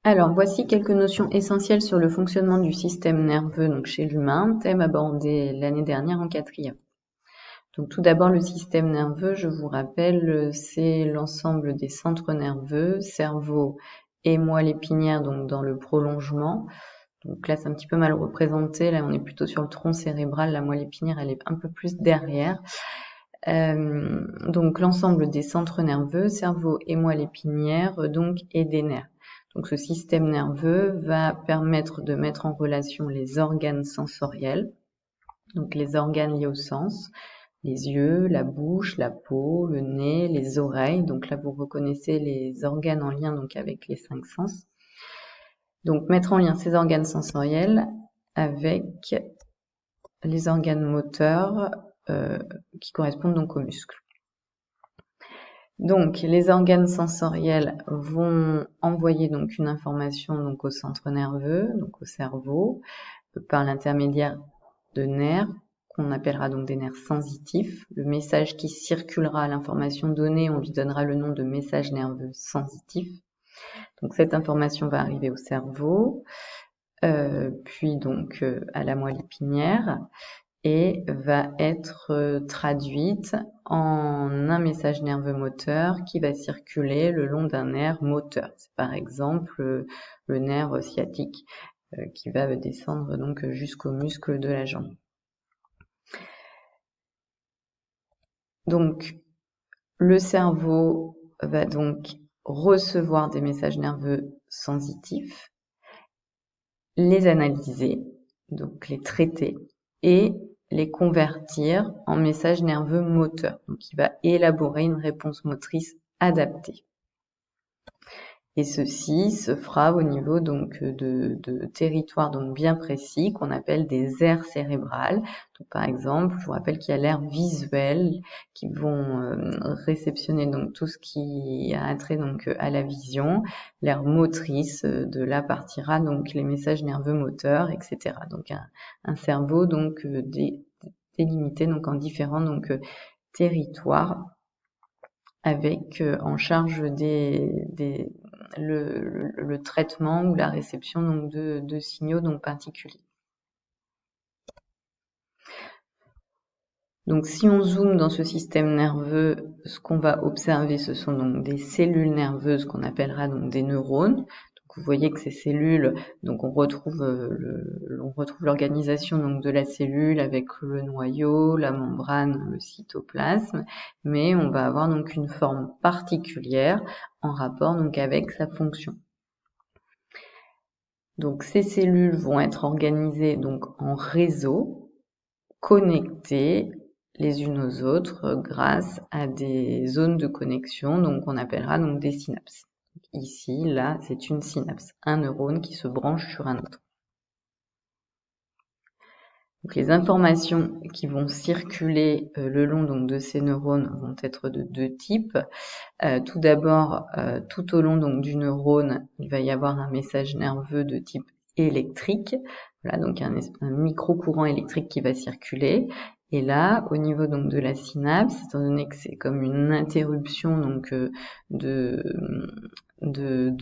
Alors, voici quelques notions essentielles sur le fonctionnement du système nerveux donc chez l'humain, thème abordé l'année dernière en 4e. Donc, tout d'abord, le système nerveux, je vous rappelle, c'est l'ensemble des centres nerveux, cerveau et moelle épinière, donc dans le prolongement. Donc là, c'est un petit peu mal représenté. Là, on est plutôt sur le tronc cérébral. La moelle épinière, elle est un peu plus derrière. Donc, l'ensemble des centres nerveux, cerveau et moelle épinière, donc, et des nerfs. Donc, ce système nerveux va permettre de mettre en relation les organes sensoriels, donc les organes liés au sens, les yeux, la bouche, la peau, le nez, les oreilles. Donc là, vous reconnaissez les organes en lien donc avec les 5 sens. Donc, mettre en lien ces organes sensoriels avec les organes moteurs qui correspondent donc aux muscles. Donc, les organes sensoriels vont envoyer donc une information donc au centre nerveux, donc au cerveau, par l'intermédiaire de nerfs qu'on appellera donc des nerfs sensitifs. Le message qui circulera, l'information donnée, on lui donnera le nom de message nerveux sensitif. Donc, cette information va arriver au cerveau, puis donc à la moelle épinière, et va être traduite en un message nerveux moteur qui va circuler le long d'un nerf moteur. C'est par exemple le nerf sciatique qui va descendre donc jusqu'au muscle de la jambe. Donc, le cerveau va donc recevoir des messages nerveux sensitifs, les analyser, donc les traiter, et les convertir en messages nerveux moteurs. Donc, il va élaborer une réponse motrice adaptée. Et ceci se fera au niveau donc de territoires donc bien précis qu'on appelle des aires cérébrales. Donc, par exemple, je vous rappelle qu'il y a l'aire visuelle qui vont réceptionner donc tout ce qui a trait donc à la vision, l'aire motrice, de là partira donc les messages nerveux moteurs, etc. Donc un cerveau donc délimité donc en différents donc territoires avec en charge le traitement ou la réception donc de signaux donc particuliers. Donc si on zoome dans ce système nerveux, ce qu'on va observer, ce sont donc des cellules nerveuses qu'on appellera donc des neurones. Donc vous voyez que ces cellules, donc on retrouve l'organisation donc de la cellule avec le noyau, la membrane, le cytoplasme, mais on va avoir donc une forme particulière en rapport donc avec sa fonction. Donc ces cellules vont être organisées donc en réseaux connectées les unes aux autres grâce à des zones de connexion donc qu'on appellera donc des synapses. Ici, là, c'est une synapse, un neurone qui se branche sur un autre. Donc, les informations qui vont circuler le long donc de ces neurones vont être de deux types. Tout d'abord, tout au long donc du neurone, il va y avoir un message nerveux de type électrique. Voilà, donc un micro-courant électrique qui va circuler. Et là, au niveau donc de la synapse, étant donné que c'est comme une interruption donc de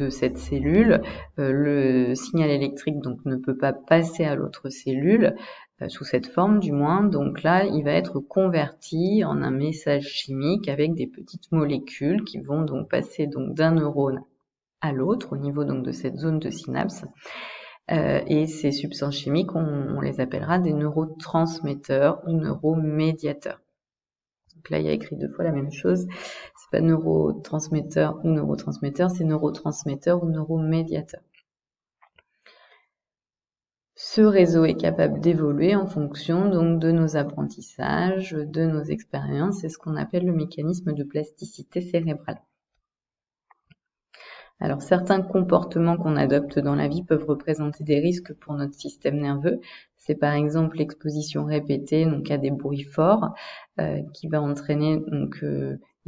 cette cellule, le signal électrique donc ne peut pas passer à l'autre cellule sous cette forme du moins. Donc là, il va être converti en un message chimique avec des petites molécules qui vont donc passer donc d'un neurone à l'autre au niveau donc de cette zone de synapse. Et ces substances chimiques, on les appellera des neurotransmetteurs ou neuromédiateurs. Donc là, il y a écrit deux fois la même chose. C'est pas neurotransmetteur ou neurotransmetteur, c'est neurotransmetteur ou neuromédiateur. Ce réseau est capable d'évoluer en fonction donc de nos apprentissages, de nos expériences. C'est ce qu'on appelle le mécanisme de plasticité cérébrale. Alors, certains comportements qu'on adopte dans la vie peuvent représenter des risques pour notre système nerveux. C'est par exemple l'exposition répétée donc à des bruits forts qui va entraîner donc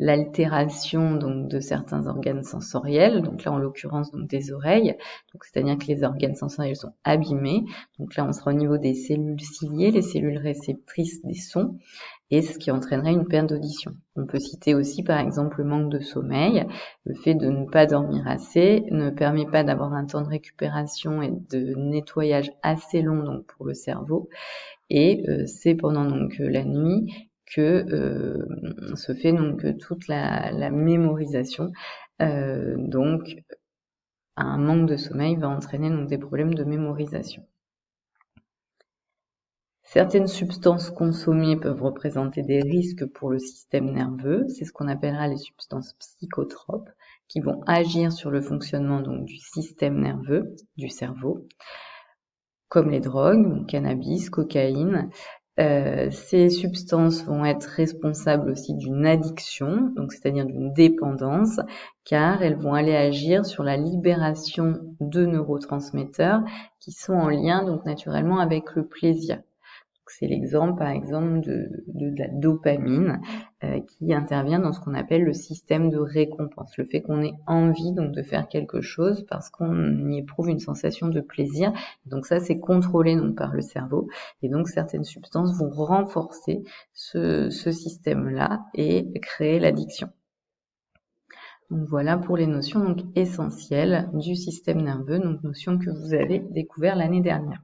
l'altération donc de certains organes sensoriels, donc là en l'occurrence donc des oreilles, donc c'est-à-dire que les organes sensoriels sont abîmés, donc là on sera au niveau des cellules ciliées, les cellules réceptrices des sons, et ce qui entraînerait une perte d'audition. On peut citer aussi par exemple le manque de sommeil, le fait de ne pas dormir assez ne permet pas d'avoir un temps de récupération et de nettoyage assez long donc pour le cerveau, et c'est pendant donc la nuit que se fait donc toute la mémorisation. Donc un manque de sommeil va entraîner donc des problèmes de mémorisation. Certaines substances consommées peuvent représenter des risques pour le système nerveux. C'est ce qu'on appellera les substances psychotropes, qui vont agir sur le fonctionnement donc du système nerveux, du cerveau, comme les drogues, cannabis, cocaïne. Ces substances vont être responsables aussi d'une addiction, donc c'est-à-dire d'une dépendance, car elles vont aller agir sur la libération de neurotransmetteurs qui sont en lien donc naturellement avec le plaisir. C'est l'exemple, par exemple, de la dopamine qui intervient dans ce qu'on appelle le système de récompense. Le fait qu'on ait envie donc de faire quelque chose parce qu'on y éprouve une sensation de plaisir. Donc ça, c'est contrôlé donc par le cerveau. Et donc certaines substances vont renforcer ce système-là et créer l'addiction. Donc voilà pour les notions donc essentielles du système nerveux, donc notions que vous avez découvertes l'année dernière.